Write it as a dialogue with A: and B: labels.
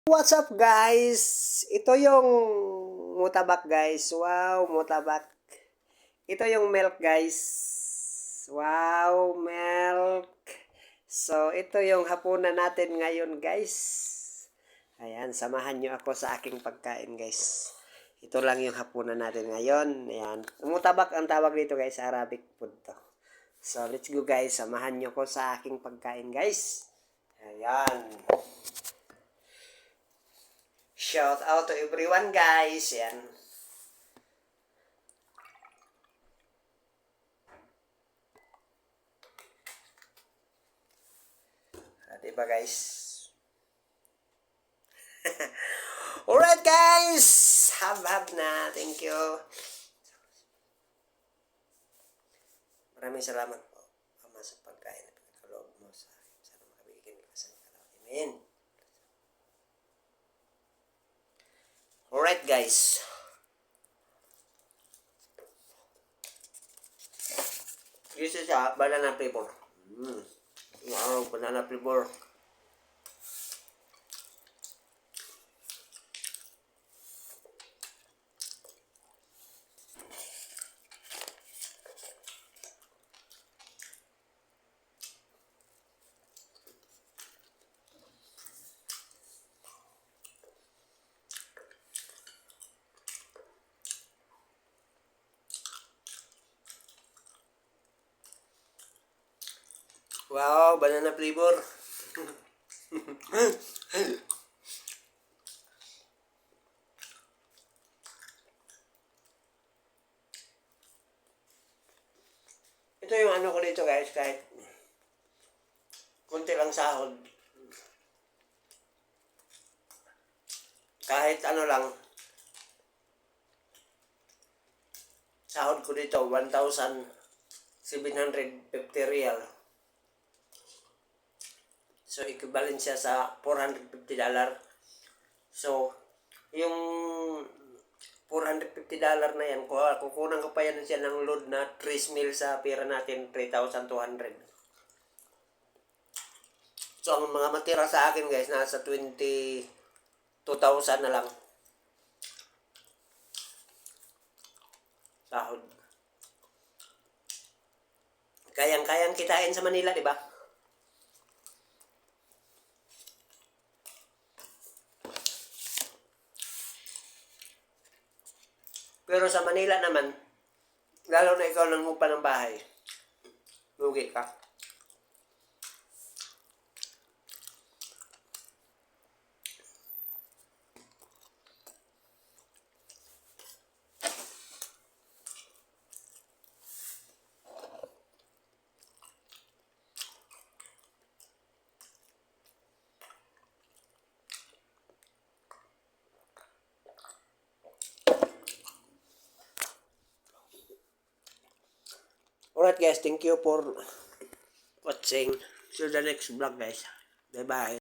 A: What's up guys? Ito yung mutabak guys. Wow, mutabak. Ito yung milk guys. Wow, milk. So, ito yung hapunan natin ngayon guys. Ayan, samahan nyo ako sa aking pagkain guys. Ito lang yung hapunan natin ngayon. Ayan, mutabak ang tawag dito guys, Arabic food to. So, let's go guys. Samahan nyo ko sa aking pagkain guys. Ayan. Shout out to everyone guys. Yan. Diba guys? Alright guys. Have na. Thank you. Maraming salamat po. Ama sa pagkain na pinagkaloob mo sa akin. Sana makabigyan ka sa kaloob. Amen. Alright guys. This is a banana flavor. Wow, banana flavor. Wow, banana flavor. Ito yung ano ko dito guys, kahit konti lang sahod. Kahit ano lang, sahod ko dito, 1,750 real. So, equivalent siya sa $450. So, yung $450 na yan, kukunan ko pa yan siya ng load na 3 mil sa pera natin, 3,200. So, ang mga matira sa akin guys, nasa 22,000 na lang. Sahod. Kayang-kayang kitain sa Manila, di ba? Pero sa Manila naman, lalo na ikaw nang upa ng bahay, lugi ka. Alright guys, thank you for watching. See you the next vlog guys. Bye bye.